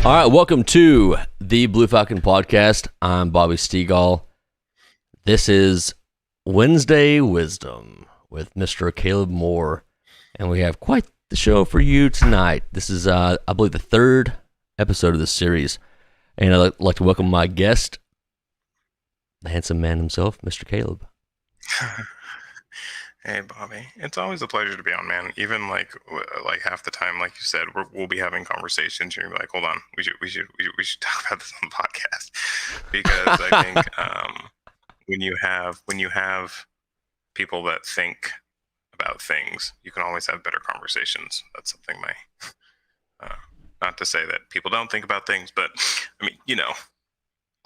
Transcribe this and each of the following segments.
All right, welcome to the Blue Falcon podcast. I'm Bobby Stegall. This is Wednesday Wisdom with Mr. Caleb Moore, and we have quite the show for you tonight. This is, I believe, the third episode of this series, and I'd like to welcome my guest, the handsome man himself, Mr. Caleb. Hey, Bobby. It's always a pleasure to be on, man. Even like half the time, like you said, we'll be having conversations. And you're like, hold on, we should talk about this on the podcast, because I think when you have people that think about things, you can always have better conversations. That's something not to say that people don't think about things, but I mean, a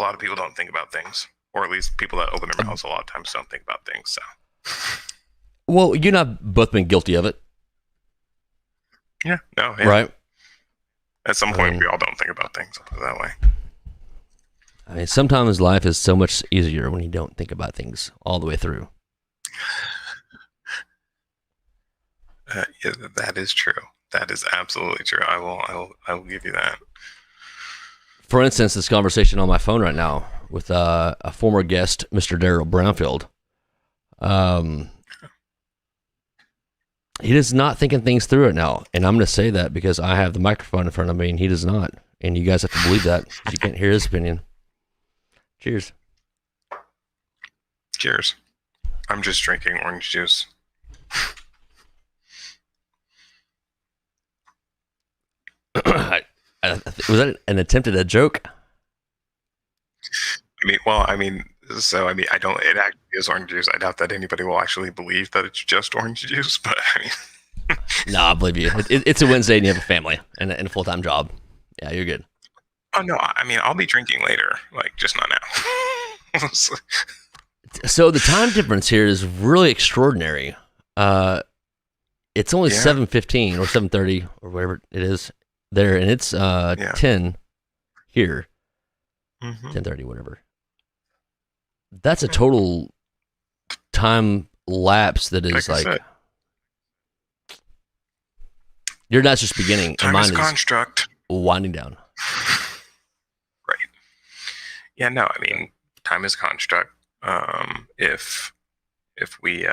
lot of people don't think about things, or at least people that open their mouths a lot of times don't think about things. So. Well, you and I have both been guilty of it. Yeah. Right? At some point, we all don't think about things. I'll put it that way. I mean, sometimes life is so much easier when you don't think about things all the way through. Yeah, that is true. That is absolutely true. I will give you that. For instance, this conversation on my phone right now with a former guest, Mr. Daryl Brownfield. He is not thinking things through it now, and I'm going to say that because I have the microphone in front of me, and he does not. And you guys have to believe that. You can't hear his opinion. Cheers. Cheers. I'm just drinking orange juice. Was that an attempt at a joke? I don't. It actually is orange juice. I doubt that anybody will actually believe that it's just orange juice. But I mean, no, I believe you. It's a Wednesday, and you have a family and a full-time job. Yeah, you're good. Oh no, I mean, I'll be drinking later, just not now. So the time difference here is really extraordinary. It's only 7:15 or 7:30 or whatever it is there, and it's 10 here. 10:30, whatever. That's a total time lapse that is you're not just beginning. Time is a construct. Winding down. Right. Yeah, no, I mean, time is a construct. If we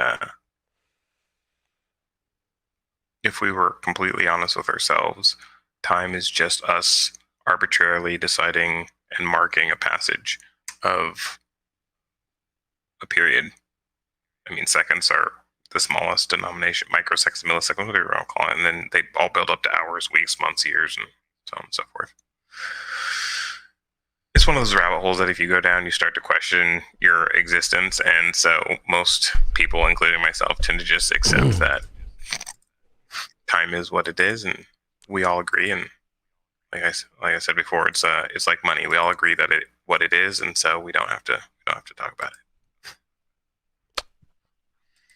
were completely honest with ourselves, time is just us arbitrarily deciding and marking a passage of a period. I mean, seconds are the smallest denomination, microseconds, milliseconds, whatever you want to call it, and then they all build up to hours, weeks, months, years, and so on and so forth. It's one of those rabbit holes that if you go down, you start to question your existence, and so most people, including myself, tend to just accept that time is what it is, and we all agree. And like I said before, it's like money. We all agree that what it is, and so we don't have to talk about it.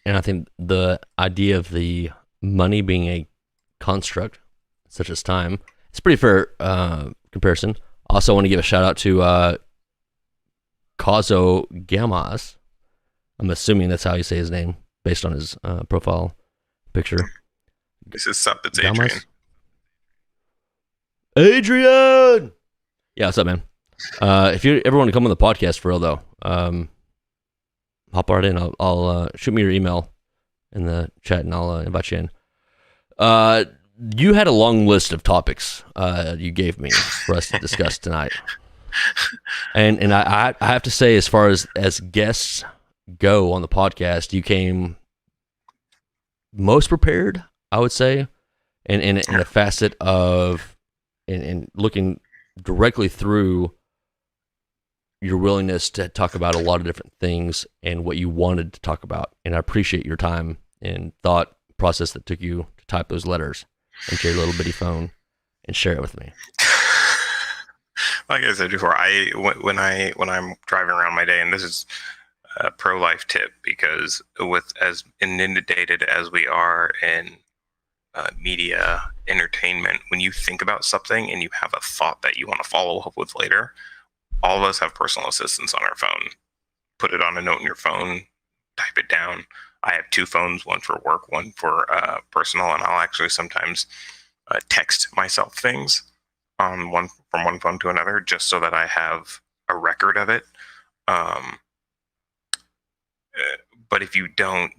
And I think the idea of the money being a construct, such as time, it's a pretty fair comparison. Also, I want to give a shout out to Caso Gamas. I'm assuming that's how you say his name based on his profile picture. This is up. It's Adrian. Adrian! Yeah, what's up, man? If you ever want to come on the podcast for real, though, hop right in. I'll shoot me your email in the chat, and I'll invite you in. You had a long list of topics you gave me for us to discuss tonight, and I have to say, as far as guests go on the podcast, you came most prepared, I would say, in a facet of in looking directly through your willingness to talk about a lot of different things and what you wanted to talk about. And I appreciate your time and thought process that took you to type those letters into your little bitty phone and share it with me. Like I said before, when I'm driving around my day, and this is a pro-life tip, because with as inundated as we are in media, entertainment, when you think about something and you have a thought that you want to follow up with later, all of us have personal assistants on our phone. Put it on a note in your phone, type it down. I have two phones, one for work, one for personal, and I'll actually sometimes text myself things on one from one phone to another, just so that I have a record of it. Um, but if you don't,